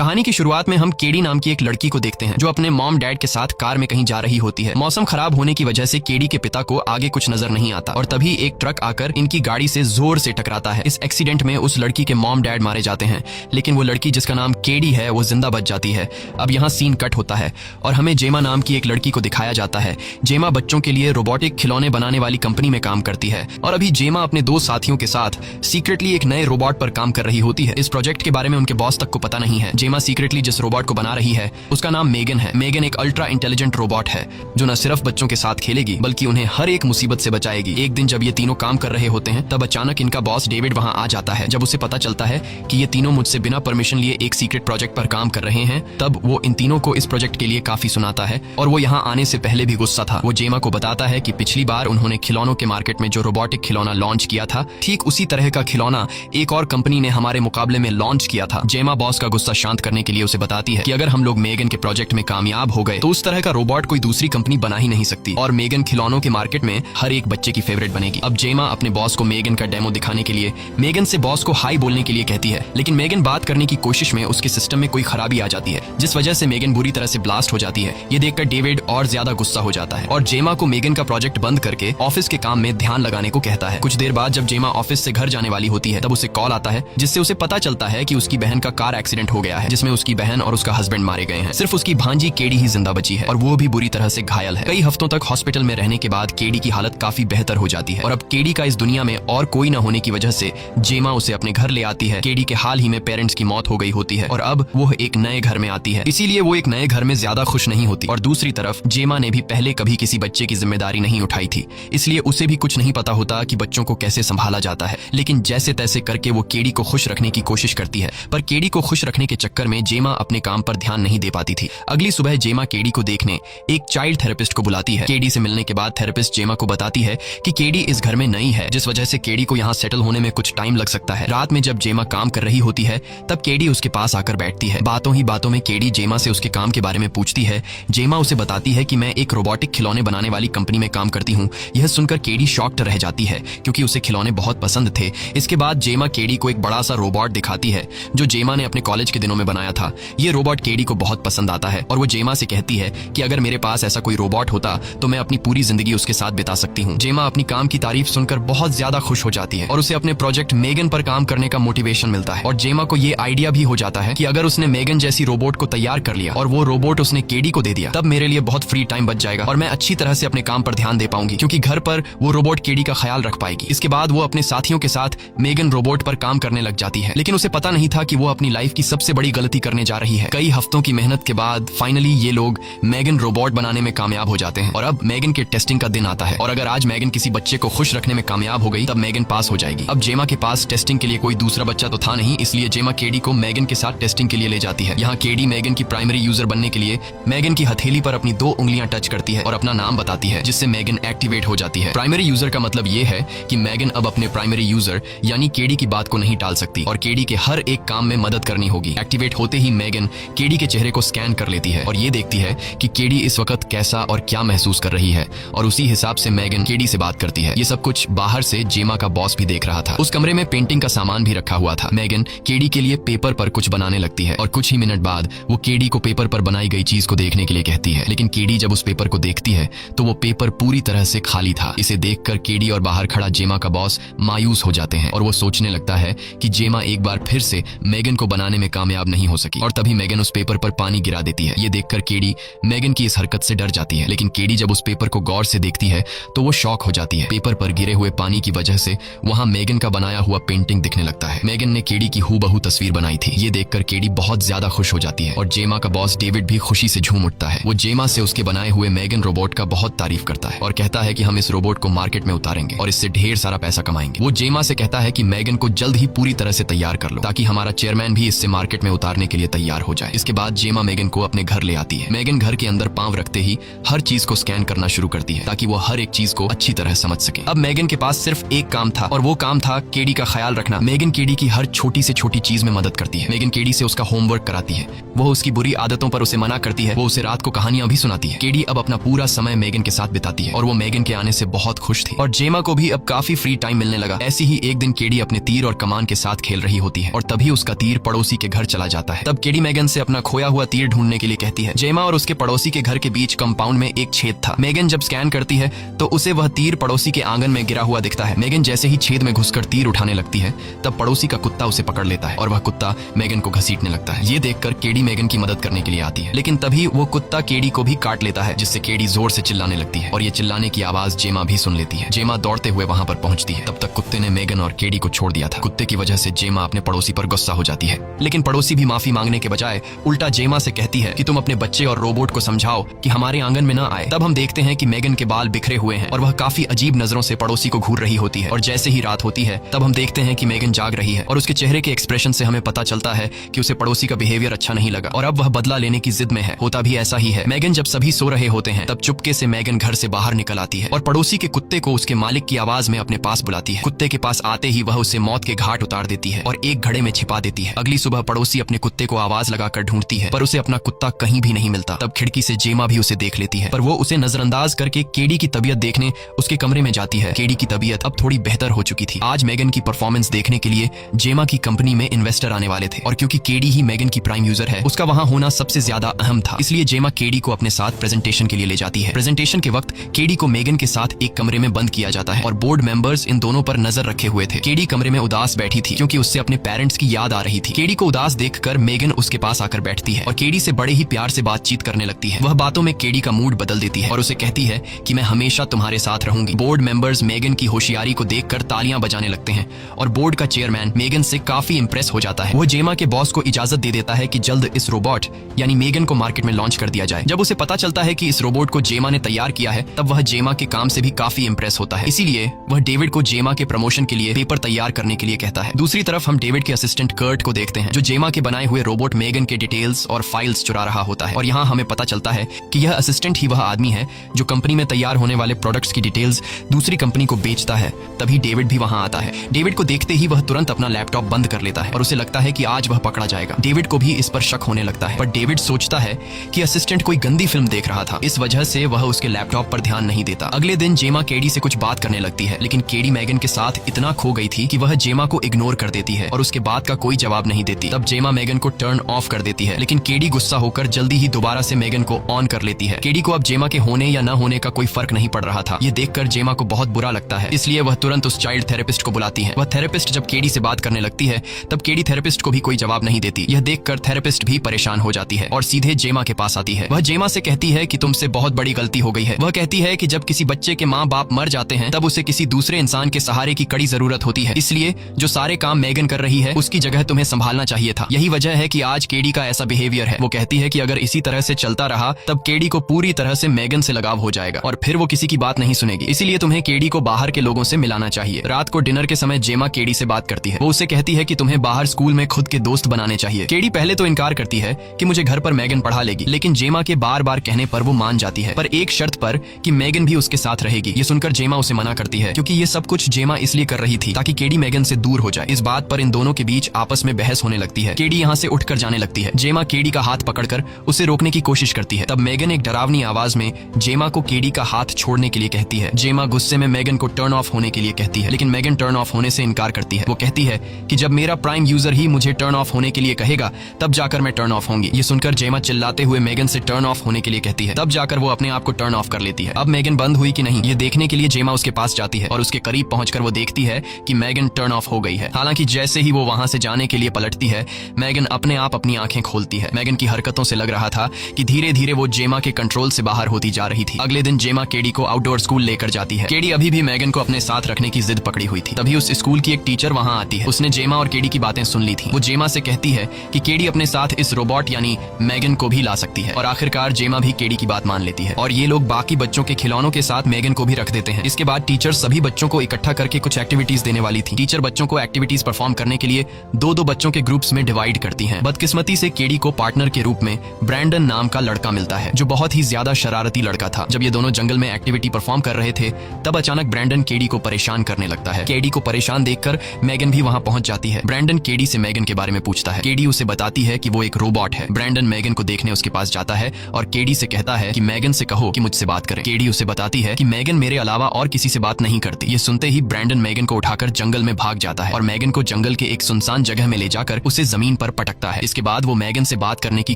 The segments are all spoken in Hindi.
कहानी की शुरुआत में हम केडी नाम की एक लड़की को देखते हैं जो अपने मॉम डैड के साथ कार में कहीं जा रही होती है। मौसम खराब होने की वजह से केडी के पिता को आगे कुछ नजर नहीं आता और तभी एक ट्रक आकर इनकी गाड़ी से जोर से टकराता है। इस एक्सीडेंट में उस लड़की के मॉम डैड मारे जाते हैं, लेकिन वो लड़की जिसका नाम केडी है वो जिंदा बच जाती है। अब यहाँ सीन कट होता है और हमें जेमा नाम की एक लड़की को दिखाया जाता है। जेमा बच्चों के लिए रोबोटिक खिलौने बनाने वाली कंपनी में काम करती है और अभी जेमा अपने दो साथियों के साथ सीक्रेटली एक नए रोबोट पर काम कर रही होती है। इस प्रोजेक्ट के बारे में उनके बॉस तक को पता नहीं है। जेमा सीक्रेटली जिस रोबोट को बना रही है उसका नाम मेगन है। मेगन एक अल्ट्रा इंटेलिजेंट रोबोट है जो न सिर्फ बच्चों के साथ खेलेगी बल्कि उन्हें हर एक मुसीबत से बचाएगी। एक दिन जब ये तीनों काम कर रहे होते हैं तब अचानक इनका बॉस डेविड वहां आ जाता है। जब उसे पता चलता है कि ये तीनों मुझसे बिना परमिशन लिए एक सीक्रेट प्रोजेक्ट पर काम कर रहे हैं तब वो इन तीनों को इस प्रोजेक्ट के लिए काफी सुनाता है और वो यहाँ आने से पहले भी गुस्सा था। वो जेमा को बताता है कि पिछली बार उन्होंने खिलौनों के मार्केट में जो रोबोटिक खिलौना लॉन्च किया था ठीक उसी तरह का खिलौना एक और कंपनी ने हमारे मुकाबले में लॉन्च किया था। जेमा बॉस का गुस्सा शांत करने के लिए उसे बताती है कि अगर हम लोग मेगन के प्रोजेक्ट में कामयाब हो गए तो उस तरह का रोबोट कोई दूसरी कंपनी बना ही नहीं सकती और मेगन खिलौनों के मार्केट में हर एक बच्चे की फेवरेट बनेगी। अब जेमा अपने बॉस को मेगन का डेमो दिखाने के लिए मेगन से बॉस को हाई बोलने के लिए कहती है, लेकिन मेगन बात करने की कोशिश में उसके सिस्टम में कोई खराबी आ जाती है जिस वजह से मेगन बुरी तरह से ब्लास्ट हो जाती है। ये देखकर डेविड और ज्यादा गुस्सा हो जाता है और जेमा को मेगन का प्रोजेक्ट बंद करके ऑफिस के काम में ध्यान लगाने को कहता है। कुछ देर बाद जब जेमा ऑफिस से घर जाने वाली होती है तब उसे कॉल आता है जिससे उसे पता चलता है कि उसकी बहन का कार एक्सीडेंट हो गया है जिसमें उसकी बहन और उसका हस्बैंड मारे गए हैं। सिर्फ उसकी भांजी केडी ही जिंदा बची है और वो भी बुरी तरह से घायल है। कई हफ्तों तक हॉस्पिटल में रहने के बाद केडी की हालत काफी बेहतर हो जाती है और अब केडी का इस दुनिया में और कोई न होने की वजह से जेमा उसे अपने घर ले आती है। केडी के हाल ही में पेरेंट्स की मौत हो गई होती है और अब वो एक नए घर में आती है, इसीलिए वो एक नए घर में ज्यादा खुश नहीं होती। और दूसरी तरफ जेमा ने भी पहले कभी किसी बच्चे की जिम्मेदारी नहीं उठाई थी, इसलिए उसे भी कुछ नहीं पता होता कि बच्चों को कैसे संभाला जाता है। लेकिन जैसे तैसे करके वो केडी को खुश रखने की कोशिश करती है, पर केडी को खुश रखने के चक्कर में जेमा अपने काम पर ध्यान नहीं दे पाती थी। अगली सुबह जेमा केडी को देखने एक चाइल्ड थेरेपिस्ट को बुलाती है। केडी से मिलने के बाद थेरेपिस्ट जेमा को बताती है कि केडी इस घर में नई है जिस वजह से केडी को यहाँ सेटल होने में कुछ टाइम लग सकता है। रात में जब जेमा काम कर रही होती है तब केडी उसके पास आकर बैठती है। बातों ही बातों में केडी जेमा से उसके काम के बारे में पूछती है। जेमा उसे बताती है कि मैं एक रोबोटिक खिलौने बनाने वाली कंपनी में काम करती हूँ। यह सुनकर केडी शॉक्ड रह जाती है क्योंकि उसे खिलौने बहुत पसंद थे। इसके बाद जेमा केडी को एक बड़ा सा रोबोट दिखाती है जो जेमा ने अपने कॉलेज के दिनों में बनाया था। ये रोबोट केडी को बहुत पसंद आता है और वो जेमा से कहती है कि अगर मेरे पास ऐसा कोई रोबोट होता तो मैं अपनी पूरी जिंदगी उसके साथ बिता सकती हूँ। जेमा अपनी काम की तारीफ सुनकर बहुत ज्यादा खुश हो जाती है और उसे अपने प्रोजेक्ट मेगन पर काम करने का मोटिवेशन मिलता है और जेमा को ये आइडिया भी हो जाता है कि अगर उसने मेगन जैसी रोबोट को तैयार कर लिया और वो रोबोट उसने केडी को दे दिया तब मेरे लिए बहुत फ्री टाइम बच जाएगा और मैं अच्छी तरह से अपने काम पर ध्यान दे पाऊंगी क्योंकि घर पर वो रोबोट केडी का ख्याल रख पाएगी। इसके बाद वो अपने साथियों के साथ मेगन रोबोट पर काम करने लग जाती है, लेकिन उसे पता नहीं था कि वो अपनी लाइफ की सबसे बड़ी गलती करने जा रही है। कई हफ्तों की मेहनत के बाद फाइनली ये लोग मेगन रोबोट बनाने में कामयाब हो जाते हैं और अब मेगन के टेस्टिंग का दिन आता है और अगर आज मेगन किसी बच्चे को खुश रखने में कामयाब हो गई तब मेगन पास हो जाएगी। अब जेमा के पास टेस्टिंग के लिए कोई दूसरा बच्चा तो था नहीं, इसलिए जेमा केडी को मेगन के साथ टेस्टिंग के लिए ले जाती है। यहाँ केडी मेगन की प्राइमरी यूजर बनने के लिए मेगन की हथेली पर अपनी 2 उंगलियां टच करती है और अपना नाम बताती है जिससे मेगन एक्टिवेट हो जाती है। प्राइमरी यूजर का मतलब ये है कि मेगन अब अपने प्राइमरी यूजर यानी केडी की बात को नहीं टाल सकती और केडी के हर एक काम में मदद करनी होगी। एक्टिवेट होते ही मेगन केडी के चेहरे को स्कैन कर लेती है और ये देखती है कि केडी इस वक्त कैसा और क्या महसूस कर रही है और उसी हिसाब से मेगन केडी से बात करती है। ये सब कुछ बाहर से जेमा का बॉस भी देख रहा था। उस कमरे में पेंटिंग का सामान भी रखा हुआ था। मेगन केडी के लिए पेपर पर कुछ बनाने लगती है और कुछ ही मिनट बाद वो केडी को पेपर पर बनाई गई चीज को देखने के लिए कहती है, लेकिन केडी जब उस पेपर को देखती है तो वो पेपर पूरी तरह से खाली था। इसे देखकर केडी और बाहर खड़ा जेमा का बॉस मायूस हो जाते हैं और वो सोचने लगता है कि जेमा एक बार फिर से मेगन को बनाने में कामयाब नहीं हो सकी और तभी मेगन उस पेपर पर पानी गिरा देती है। ये देखकर केडी मेगन की इस हरकत से डर जाती है, लेकिन केडी जब उस पेपर को गौर से देखती है तो वो शॉक हो जाती है। पेपर पर गिरे हुए पानी की वजह से वहां मेगन का बनाया हुआ पेंटिंग दिखने लगता है। मेगन ने केडी की हूबहू तस्वीर बनाई थी। ये देखकर केडी बहुत ज्यादा खुश हो जाती है और जेमा का बॉस डेविड भी खुशी से झूम उठता है। वो जेमा से उसके बनाए हुए मेगन रोबोट का बहुत तारीफ करता है और कहता है कि हम इस रोबोट को मार्केट में उतारेंगे और इससे ढेर सारा पैसा कमाएंगे। वो जेमा से कहता है कि मेगन को जल्द ही पूरी तरह से तैयार कर लो ताकि हमारा चेयरमैन भी इससे मार्केट में उतारने के लिए तैयार हो जाए। इसके बाद जेमा मेगन को अपने घर ले आती है। मेगन घर के अंदर पांव रखते ही हर चीज को स्कैन करना शुरू करती है ताकि वो हर एक चीज को अच्छी तरह समझ सके। अब मेगन के पास सिर्फ एक काम था और वो काम था केडी का ख्याल रखना। मेगन केडी की हर छोटी से छोटी चीज में मदद करती है। मेगन केडी से उसका होमवर्क कराती है, वो उसकी बुरी आदतों पर उसे मना करती है, वो उसे रात को कहानियां भी सुनाती है। केडी अब अपना पूरा समय मेगन के साथ बिताती है और वो मेगन के आने से बहुत खुश थी और जेमा को भी अब काफी फ्री टाइम मिलने लगा। ऐसी ही एक दिन केडी अपने तीर और कमान के साथ खेल रही होती है और तभी उसका तीर पड़ोसी के घर चला जाता है। तब केडी मेगन से अपना खोया हुआ तीर ढूंढने के लिए कहती है। जेमा और उसके पड़ोसी के घर के बीच कंपाउंड में एक छेद था। मेगन जब स्कैन करती है तो उसे वह तीर पड़ोसी के आंगन में गिरा हुआ दिखता है। मेगन जैसे ही छेद में घुसकर तीर उठाने लगती है तब पड़ोसी का कुत्ता उसे पकड़ लेता है और वह कुत्ता मेगन को घसीटने लगता है। ये देखकर केडी मेगन की मदद करने के लिए आती है, लेकिन तभी वो कुत्ता केडी को भी काट लेता है, जिससे केडी जोर से चिल्लाने लगती है और ये चिल्लाने की आवाज जेमा भी सुन लेती है। जेमा दौड़ते हुए वहां पर पहुंचती है। तब तक कुत्ते ने मेगन और केडी को छोड़ दिया था। कुत्ते की वजह से जेमा अपने पड़ोसी पर गुस्सा हो जाती है, लेकिन पड़ोसी भी माफी मांगने के बजाय उल्टा जेमा से कहती है कि तुम अपने बच्चे और रोबोट को समझाओ कि हमारे आंगन में न आए। तब हम देखते हैं कि मेगन के बाल बिखरे हुए हैं और वह काफी अजीब नजरों से पड़ोसी को घूर रही होती है। और जैसे ही रात होती है तब हम देखते हैं कि मेगन जाग रही है और उसके चेहरे के एक्सप्रेशन से हमें पता चलता है कि उसे पड़ोसी का बिहेवियर अच्छा नहीं लगा और अब वह बदला लेने की जिद में है। होता भी ऐसा ही है। मेगन जब सभी सो रहे होते हैं तब चुपके से मेगन घर से बाहर निकल आती है और पड़ोसी के कुत्ते को उसके मालिक की आवाज में अपने पास बुलाती है। कुत्ते के पास आते ही वह उसे मौत के घाट उतार देती है और एक घड़े में छिपा देती है। अगली सुबह पड़ोसी अपने कुत्ते को आवाज लगाकर ढूंढती है पर उसे अपना कुत्ता कहीं भी नहीं मिलता। तब खिड़की से जेमा भी उसे देख लेती है पर वो उसे नजरअंदाज करके केडी की तबीयत देखने उसके कमरे में जाती है। केडी की तबीयत अब थोड़ी बेहतर हो चुकी थी। आज मेगन की परफॉर्मेंस देखने के लिए जेमा की कंपनी में इन्वेस्टर आने वाले थे और क्योंकि केडी ही मेगन की प्राइम यूजर है उसका वहां होना सबसे ज्यादा अहम था, इसलिए जेमा केडी को अपने साथ प्रेजेंटेशन के लिए ले जाती है। प्रेजेंटेशन के वक्त केडी को मेगन के साथ एक कमरे में बंद किया जाता है और बोर्ड मेंबर्स इन दोनों पर नजर रखे हुए थे। केडी कमरे में उदास बैठी थी क्योंकि उससे अपने पेरेंट्स की याद आ रही थी। केडी को उदास देखकर मेगन उसके पास आकर बैठती है और केडी से बड़े ही प्यार से बातचीत करने लगती है। वह बातों में केडी का मूड बदल देती है और उसे कहती है कि मैं हमेशा तुम्हारे साथ रहूंगी। बोर्ड मेंबर्स मेगन की होशियारी को देखकर तालियां बजाने लगते हैं और बोर्ड का चेयरमैन मेगन से काफी इंप्रेस हो जाता है। वो जेमा के बॉस को इजाजत दे देता है कि जल्द इस रोबोट यानी मेगन को मार्केट में लॉन्च कर दिया जाए। जब उसे पता चलता है कि इस रोबोट को जेमा ने तैयार किया है तब वह जेमा के काम से भी काफी इंप्रेस होता है, इसीलिए वह डेविड को जेमा के प्रमोशन के लिए पेपर तैयार करने के लिए कहता है। दूसरी तरफ हम डेविड के असिस्टेंट कर्ट को देखते हैं जो जेमा के बनाए हुए रोबोट मेगन के डिटेल्स और फाइल्स चुरा रहा होता है और यहाँ हमें पता चलता है कि यह असिस्टेंट ही वह आदमी है जो कंपनी में तैयार होने वाले प्रोडक्ट्स की डिटेल्स दूसरी कंपनी को बेचता है। तभी डेविड भी वहां आता है। डेविड को देखते ही वह तुरंत अपना लैपटॉप बंद कर लेता है और उसे लगता है कि आज वह पकड़ा जाएगा। डेविड को भी इस पर शक होने लगता है पर डेविड सोचता है कि असिस्टेंट कोई गंदी फिल्म देख रहा था, इस वजह से वह उसके लैपटॉप पर ध्यान नहीं देता। अगले दिन जेमा केडी से कुछ बात करने लगती है लेकिन केडी मेगन के साथ इतना खो गई थी कि वह जेमा को इग्नोर कर देती है और उसके बात का कोई जवाब नहीं देती। तब जेमा मेगन को टर्न ऑफ कर देती है लेकिन केडी गुस्सा होकर जल्दी ही दोबारा से मेगन को ऑन कर लेती है। केडी को अब जेमा के होने या न होने का कोई फर्क नहीं पड़ रहा था। ये देखकर जेमा को बहुत बुरा लगता है, इसलिए वह तुरंत उस चाइल्ड थेरेपिस्ट को बुलाती है। वह थेरेपिस्ट जब केडी से बात करने लगती है तब केडी थेरेपिस्ट को भी कोई जवाब नहीं देती। यह देखकर थेरेपिस्ट भी परेशान हो जाती है और सीधे जेमा के पास आती है। वह जेमा से कहती है कि तुमसे बहुत बड़ी गलती हो गई है। वह कहती है कि जब किसी बच्चे के माँ बाप मर जाते हैं तब उसे किसी दूसरे इंसान के सहारे की कड़ी जरूरत होती है, इसलिए जो सारे काम मेगन कर रही है उसकी जगह तुम्हें संभालना चाहिए था। यही वजह है कि आज केडी का ऐसा बिहेवियर है। वो कहती है कि अगर इसी तरह से चलता रहा तब केडी को पूरी तरह से मेगन से लगाव हो जाएगा और फिर वो किसी की बात नहीं सुनेगी, इसीलिए तुम्हें केडी को बाहर के लोगों से मिलाना चाहिए। रात को डिनर के समय जेमा केडी से बात करती है। वो उसे कहती है कि तुम्हें बाहर स्कूल में खुद के दोस्त बनाने चाहिए। केडी पहले तो इनकार करती है कि मुझे घर पर मेगन पढ़ा लेगी, लेकिन जेमा के बार बार कहने पर वो मान जाती है, पर एक शर्त पर कि मेगन भी उसके साथ रहेगी। ये सुनकर जेमा उसे मना करती है क्योंकि ये सब कुछ जेमा इसलिए कर रही थी ताकि केडी मेगन से दूर हो जाए। इस बात पर इन दोनों के बीच आपस में बहस होने लगती है। केडी यहाँ से उठकर जाने लगती है। जेमा केडी का हाथ पकड़कर उसे रोकने की कोशिश करती है। तब मेगन एक डरावनी आवाज में जेमा को केडी का हाथ छोड़ने के लिए कहती है। जेमा गुस्से में मेगन को टर्न ऑफ होने के लिए कहती है, लेकिन मेगन टर्न ऑफ होने से इनकार करती है। वो कहती है कि जब मेरा प्राइम यूजर ही मुझे टर्न ऑफ होने के लिए कहेगा तब जाकर मैं टर्न ऑफ होंगी। ये सुनकर जेमा चिल्लाते हुए मेगन से टर्न ऑफ होने के लिए कहती है। तब जाकर वो अपने आप को टर्न ऑफ कर लेती है। अब मेगन बंद हुई कि नहीं ये देखने के लिए जेमा उसके पास जाती है और उसके करीब पहुंचकर वो देखती है कि मेगन टर्न ऑफ हो गई है। हालांकि जैसे ही वो वहां से जाने के लिए पलटती है मेगन अपने आप अपनी आंखें खोलती है। मेगन की हरकतों से लग रहा था कि धीरे धीरे वो जेमा के कंट्रोल से बाहर होती जा रही थी। अगले दिन जेमा केडी को आउटडोर स्कूल लेकर जाती है। केडी अभी भी मेगन को अपने साथ रखने की जिद पकड़ी हुई थी। तभी उस स्कूल की एक टीचर वहां आती है। उसने जेमा और केडी की बातें सुन ली थी। वो जेमा से कहती है कि केडी अपने साथ इस रोबोट यानी मेगन को भी ला सकती है और आखिरकार जेमा भी केडी की बात मान लेती है और ये लोग बाकी बच्चों के खिलौनों के साथ मेगन को भी रख देते हैं। इसके बाद टीचर सभी बच्चों को इकट्ठा करके कुछ एक्टिविटीज देने वाली थी। टीचर बच्चों को एक्टिविटीज परफॉर्म करने के लिए दो दो बच्चों के ग्रुप्स में डिवाइड करती हैं। बदकिस्मती से केडी को पार्टनर के रूप में ब्रैंडन नाम का लड़का मिलता है जो बहुत ही ज्यादा शरारती लड़का था। जब ये दोनों जंगल में एक्टिविटी परफॉर्म कर रहे थे तब अचानक ब्रैंडन केडी को परेशान करने लगता है। केडी को परेशान देखकर मेगन भी वहां पहुंच जाती है। ब्रैंडन केडी से मेगन के बारे में पूछता है। केडी उसे बताती है कि वो एक रोबोट है। ब्रैंडन मेगन को देखने उसके पास जाता है और केडी से कहता है कि मेगन से कहो कि मुझसे बात करे। केडी उसे बताती है कि मेगन मेरे अलावा और किसी से बात नहीं करती। ये सुनते ही ब्रैंडन मेगन को उठाकर जंगल में भाग जाता है और मेगन को जंगल के एक सुनसान जगह में ले जाकर उसे जमीन पर पटकता है। इसके बाद वो मैगन से बात करने की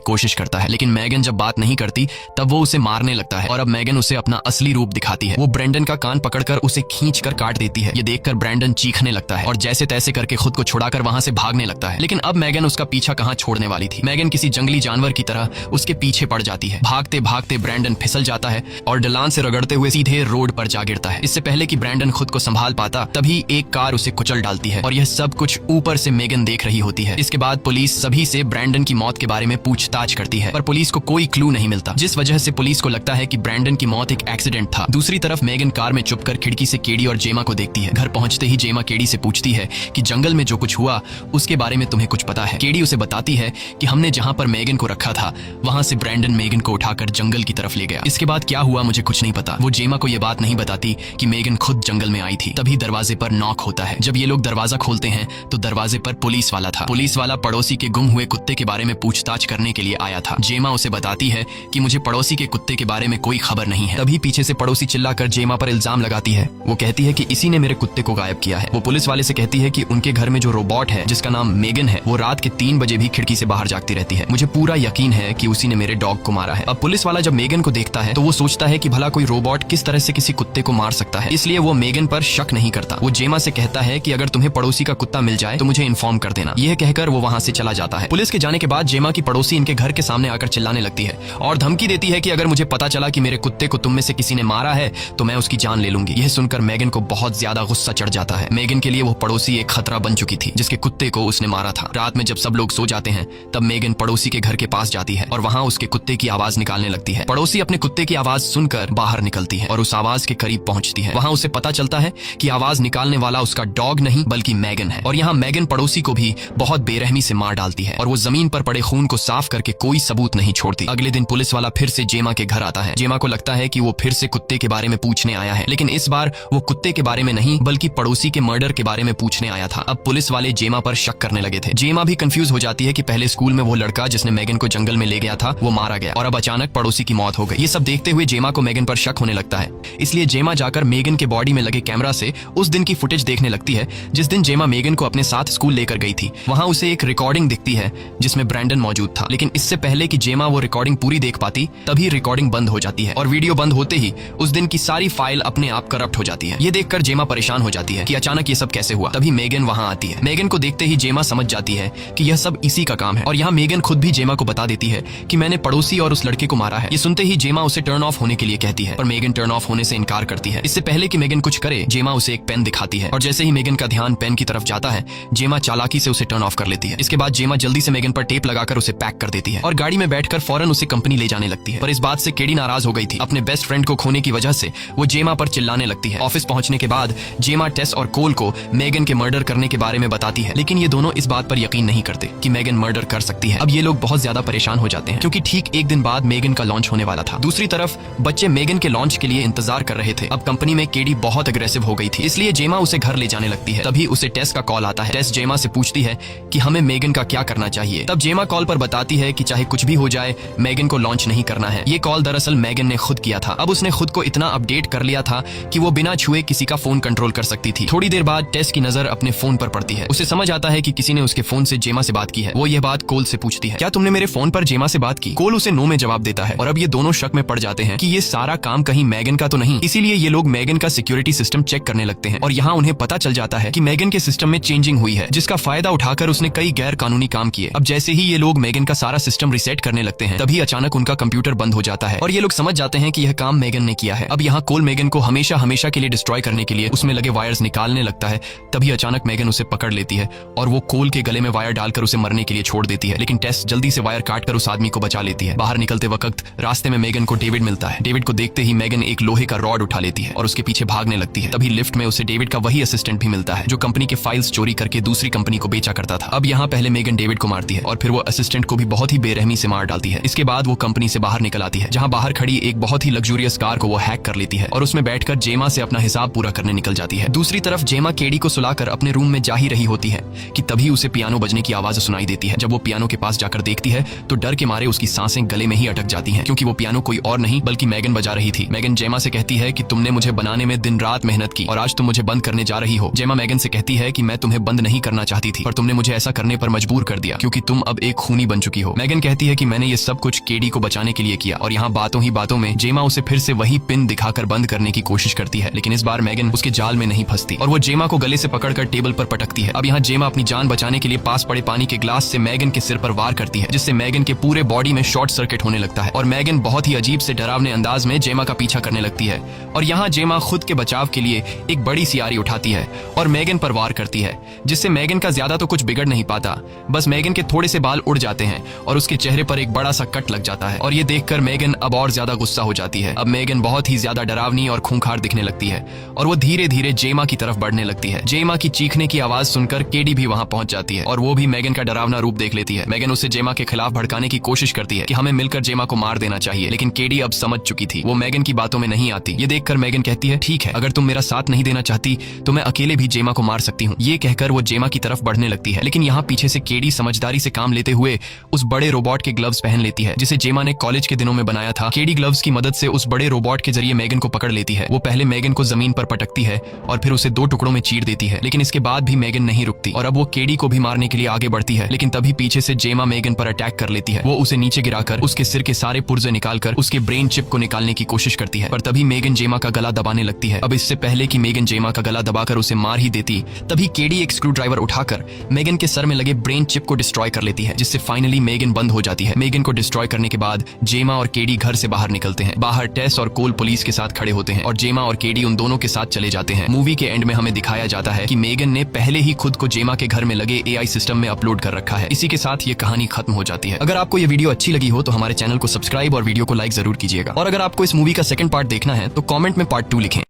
कोशिश करता है, लेकिन मैगन जब बात नहीं करती तब वो उसे मारने लगता है और अब मैगन उसे अपना असली रूप दिखाती है। वो ब्रैंडन का कान पकड़कर उसे खींचकर काट देती है। ये देखकर ब्रैंडन चीखने लगता है और जैसे तैसे करके खुद को छुड़ाकर वहां से भागने लगता है। लेकिन अब मैगन उसका पीछा कहां छोड़ने वाली थी। मैगन किसी जंगली जानवर की तरह उसके पीछे पड़ जाती है। भागते भागते ब्रैंडन फिसल जाता है और ढलान से रगड़ते हुए सीधे रोड पर जा गिरता है। इससे पहले कि ब्रैंडन खुद को संभाल पाता तभी एक कार उसे कुचल डालती है और यह सब कुछ ऊपर से मैगन देख रही होती है। इसके बाद पुलिस सभी से ब्रैंडन की मौत के बारे में पूछताछ करती है, पर पुलिस को कोई क्लू नहीं मिलता, जिस वजह से पुलिस को लगता है कि ब्रैंडन की मौत एक एक्सीडेंट था। दूसरी तरफ मैगन कार में चुपकर खिड़की से केडी और जेमा को देखती है। घर पहुंचते ही जेमा केडी से पूछती है कि जंगल में जो कुछ हुआ उसके बारे में तुम्हें कुछ पता है। केडी उसे बताती है कि हमने जहां पर मैगन को रखा था वहां से ब्रैंडन मैगन को उठाकर जंगल की तरफ ले गया। इसके बाद क्या हुआ मुझे कुछ नहीं पता। वो जेमा को यह बात नहीं बताती कि मैगन खुद जंगल में आई थी। तभी दरवाजे पर नॉक होता है। जब ये लोग दरवाजा खोलते हैं तो दरवाजे पर पुलिस वाला था। पुलिस वाला पड़ोसी के गुम हुए कुत्ते के बारे में पूछताछ करने के लिए आया था। जेमा उसे बताती है कि मुझे पड़ोसी के कुत्ते के बारे में कोई खबर नहीं है। तभी पीछे से पड़ोसी चिल्लाकर जेमा पर इल्जाम लगाती है। वो कहती है कि इसी ने मेरे कुत्ते को गायब किया है। वो पुलिस वाले से कहती है कि उनके घर में जो रोबोट है जिसका नाम मैगन है वो रात के 3 बजे भी खिड़की से बाहर जागती रहती है। मुझे पूरा यकीन है कि उसी ने मेरे डॉग को मारा है। अब पुलिस वाला जब मैगन को देखता है तो वो सोचता है कि भला कोई रोबोट किस तरह से किसी कुत्ते को मार सकता है, इसलिए वो मैगन पर शक नहीं करता। वो जेमा से कहता है कि अगर तुम्हें पड़ोसी का कुत्ता मिल जाए तो मुझे इन्फॉर्म कर देना। यह कहकर वो वहां से चला जाता है। पुलिस के जाने के बाद जेमा की पड़ोसी इनके घर के सामने आकर चिल्लाने लगती है और धमकी देती है कि अगर मुझे पता चला कि मेरे कुत्ते को तुम में से किसी ने मारा है तो मैं उसकी जान ले लूंगी। यह सुनकर मैगन को बहुत ज्यादा गुस्सा चढ़ जाता है। मैगन के लिए वो पड़ोसी एक खतरा बन चुकी थी जिसके कुत्ते को उसने मारा था। रात में जब सब लोग सो जाते हैं तब मैगन पड़ोसी के घर के पास जाती है और वहां उसके कुत्ते की आवाज निकालने लगती है। पड़ोसी अपने कुत्ते की आवाज सुनकर बाहर निकलती है और उस आवाज के करीब पहुंचती है। वहां उसे पता चलता है कि आवाज निकालने वाला उसका डॉग नहीं बल्कि मैगन है और यहाँ मैगन पड़ोसी को भी बहुत बेरहमी से मार डालती है और वो जमीन पर पड़े खून को साफ करके कोई सबूत नहीं छोड़ती। अगले दिन पुलिस वाला फिर से जेमा के घर आता है। जेमा को लगता है कि वो फिर से कुत्ते के बारे में पूछने आया है, लेकिन इस बार वो कुत्ते के बारे में नहीं बल्कि पड़ोसी के मर्डर के बारे में पूछने आया था। अब पुलिस वाले जेमा पर शक करने लगे थे। जेमा भी कंफ्यूज हो जाती है कि पहले स्कूल में वो लड़का जिसने मैगन को जंगल में ले गया था वो मारा गया और अब अचानक पड़ोसी की मौत हो गई। ये सब देखते हुए जेमा को मैगन पर शक होने लगता है, इसलिए जेमा जाकर मैगन के बॉडी में लगे कैमरा से उस दिन की फुटेज देखने लगती है जिस दिन जेमा मैगन को अपने साथ स्कूल लेकर गई थी। वहां उसे एक रिकॉर्डिंग दिखती है जिसमें ब्रैंडन मौजूद था, लेकिन इससे पहले कि जेमा वो रिकॉर्डिंग पूरी देख पाती तभी रिकॉर्डिंग बंद हो जाती है और वीडियो बंद होते ही उस दिन की सारी फाइल अपने आप करप्ट हो जाती है। ये देखकर जेमा परेशान हो जाती है कि अचानक ये सब कैसे हुआ। तभी मैगन वहां आती है। मैगन को देखते ही जेमा समझ जाती है कि यह सब इसी का काम है और यहाँ मैगन खुद भी जेमा को बता देती है कि मैंने पड़ोसी और उस लड़के को मारा है। ये सुनते ही जेमा उसे टर्न ऑफ होने के लिए कहती है पर मैगन टर्न ऑफ होने से इनकार करती है। इससे पहले कि मैगन कुछ करे जेमा उसे एक पेन दिखाती है और जैसे ही मैगन का ध्यान पेन की तरफ जाता है जेमा चालाकी से उसे टर्न ऑफ कर लेती है। इसके बाद जेमा जल्दी से मैगन पर टेप लगाकर उसे पैक कर देती है और गाड़ी में बैठकर फौरन उसे कंपनी ले जाने लगती है। पर इस बात से केडी नाराज हो गई थी। अपने बेस्ट फ्रेंड को खोने की वजह से वो जेमा पर चिल्लाने लगती है। ऑफिस पहुंचने के बाद जेमा टेस और कोल को मैगन के मर्डर करने के बारे में बताती है, लेकिन ये दोनों इस बात पर यकीन नहीं करते कि मैगन मर्डर कर सकती है। अब ये लोग बहुत ज्यादा परेशान हो जाते हैं क्योंकि ठीक एक दिन बाद मैगन का लॉन्च होने वाला था। दूसरी तरफ बच्चे मैगन के लॉन्च के लिए इंतजार कर रहे थे। अब कंपनी में केडी बहुत अग्रेसिव हो गई थी, इसलिए जेमा उसे घर ले जाने लगती है। तभी उसे टेस का कॉल आता है। टेस जेमा से पूछती है कि हमें मैगन का क्या करना चाहिए। तब जेमा कॉल पर बताती है कि चाहे कुछ भी हो जाए मैगन को लॉन्च नहीं करना है। ये कॉल दरअसल मैगन ने खुद किया था। अब उसने खुद को इतना अपडेट कर लिया था कि वो बिना छुए किसी का फोन कंट्रोल कर सकती थी। थोड़ी देर बाद टेस की नजर अपने फोन पर पड़ती है। उसे समझ आता है कि किसी ने उसके फोन से जेमा से बात की है। वो ये बात कोल से पूछती है, क्या तुमने मेरे फोन पर जेमा से बात की? कोल उसे नो में जवाब देता है और अब ये दोनों शक में पड़ जाते हैं कि ये सारा काम कहीं मैगन का तो नहीं। इसीलिए ये लोग मैगन का सिक्योरिटी सिस्टम चेक करने लगते हैं और यहाँ उन्हें पता चल जाता है कि मैगन के सिस्टम में चेंजिंग हुई है जिसका फायदा उठाकर उसने कई गैर कानूनी काम किए। अब जैसे ही ये लोग मैगन का सारा सिस्टम रिसेट करने लगते हैं तभी अचानक उनका कंप्यूटर बंद हो जाता है और ये लोग समझ जाते हैं कि यह काम मैगन ने किया है। अब यहाँ कोल मैगन को हमेशा हमेशा के लिए डिस्ट्रॉय करने के लिए उसमें लगे वायर्स निकालने लगता है। तभी अचानक मैगन उसे पकड़ लेती है और वो कोल के गले में वायर डालकर उसे मरने के लिए छोड़ देती है, लेकिन टेस जल्दी से वायर काटकर उस आदमी को बचा लेती है। बाहर निकलते वक्त रास्ते में मैगन को डेविड मिलता है। डेविड को देखते ही मैगन एक लोहे का रॉड उठा लेती है और उसके पीछे भागने लगती है। तभी लिफ्ट में उसे डेविड का वही असिस्टेंट भी मिलता है जो कंपनी के फाइल्स चोरी करके दूसरी कंपनी को बेचा करता था। अब यहाँ पहले मैगन डेविड को मारती है और फिर वो असिस्टेंट को भी बहुत ही बेरहमी से मार डालती है। इसके बाद वो कंपनी से बाहर निकल आती है जहाँ बाहर खड़ी एक बहुत ही लग्जूरियस कार को वो हैक कर लेती है और उसमें बैठकर जेमा से अपना हिसाब पूरा करने निकल जाती है। दूसरी तरफ जेमा केडी को सुलाकर अपने रूम में जा ही रही होती है कि तभी उसे पियानो बजने की आवाज सुनाई देती है। जब वो पियानो के पास जाकर देखती है तो डर के मारे उसकी सांसें गले में ही अटक जाती हैं क्योंकि वो पियानो कोई और नहीं बल्कि मैगन बजा रही थी। मैगन जेमा से कहती है कि तुमने मुझे बनाने में दिन रात मेहनत की और आज तुम मुझे बंद करने जा रही हो। जेमा मैगन से कहती है कि मैं तुम्हें बंद नहीं करना चाहती थी पर तुमने मुझे ऐसा करने पर मजबूर कर दिया क्योंकि तुम अब एक खूनी बन चुकी हो। मेगन कहती है कि मैंने ये सब कुछ केडी को बचाने के लिए किया और यहाँ बातों ही बातों में जेमा उसे फिर से वही पिन दिखाकर बंद करने की कोशिश करती है, लेकिन इस बार मेगन उसके जाल में नहीं फंसती और वो जेमा को गले से पकड़कर टेबल पर पटकती है। अब यहाँ जेमा अपनी जान बचाने के लिए पास पड़े पानी के ग्लास से मेगन के सिर पर वार करती है, जिससे मेगन के पूरे बॉडी में शॉर्ट सर्किट होने लगता है और मेगन बहुत ही अजीब से डरावने अंदाज में जेमा का पीछा करने लगती है। और यहाँ जेमा खुद के बचाव के लिए एक बड़ी सी आरी उठाती है और मेगन पर वार करती है, जिससे मेगन का ज्यादा तो कुछ बिगड़ नहीं पाता, बस मेगन के थोड़े से बाल उड़ जाते हैं और उसके चेहरे पर एक बड़ा सा कट लग जाता है। और ये देखकर मेगन अब और ज्यादा गुस्सा हो जाती है। अब मेगन बहुत ही ज्यादा डरावनी और खूंखार दिखने लगती है और वो धीरे धीरे जेमा की तरफ बढ़ने लगती है। जेमा की चीखने की आवाज सुनकर केडी भी वहां पहुंच जाती है और वो भी मेगन का डरावना रूप देख लेती है। मेगन उसे जेमा के खिलाफ भड़काने की कोशिश करती है कि हमें मिलकर जेमा को मार देना चाहिए, लेकिन केडी अब समझ चुकी थी, वो मेगन की बातों में नहीं आती। ये देखकर मेगन कहती है, ठीक है, अगर तुम मेरा साथ नहीं देना चाहती तो मैं अकेले भी जेमा को मार सकती हूँ। ये कहकर वो जेमा की तरफ बढ़ने लगती है, लेकिन यहाँ पीछे से केडी समझदारी से काम लेते हुए उस बड़े रोबोट के ग्लव्स पहन लेती है जिसे जेमा ने कॉलेज के दिनों में बनाया था। केडी ग्लव्स की मदद से उस बड़े रोबोट के जरिए मेगन को पकड़ लेती है। वो पहले मेगन को जमीन पर पटकती है और फिर उसे 2 टुकड़ों में चीर देती है, लेकिन इसके बाद भी मेगन नहीं रुकती और अब वो केडी को भी मारने के लिए आगे बढ़ती है, लेकिन तभी पीछे से जेमा मेगन पर अटैक कर लेती है। वो उसे नीचे गिराकर उसके सिर के सारे पुर्जे निकालकर उसके ब्रेन चिप को निकालने की कोशिश करती है, पर तभी मेगन जेमा का गला दबाने लगती है। अब इससे पहले कि मेगन जेमा का गला दबाकर उसे मार ही देती, तभी केडी एक स्क्रू ड्राइवर उठाकर मेगन के सर में लगे ब्रेन चिप को डिस्ट्रॉय कर लेती है, जिससे फाइनली मेगन बंद हो जाती है। मेगन को डिस्ट्रॉय करने के बाद जेमा और केडी घर से बाहर निकलते हैं। बाहर टेस और कोल पुलिस के साथ खड़े होते हैं और जेमा और केडी उन दोनों के साथ चले जाते हैं। मूवी के एंड में हमें दिखाया जाता है कि मेगन ने पहले ही खुद को जेमा के घर में लगे एआई सिस्टम में अपलोड कर रखा है। इसी के साथ ये कहानी खत्म हो जाती है। अगर आपको ये वीडियो अच्छी लगी हो तो हमारे चैनल को सब्सक्राइब और वीडियो को लाइक जरूर कीजिएगा, और अगर आपको इस मूवी का सेकंड पार्ट देखना है तो कमेंट में पार्ट 2 लिखें।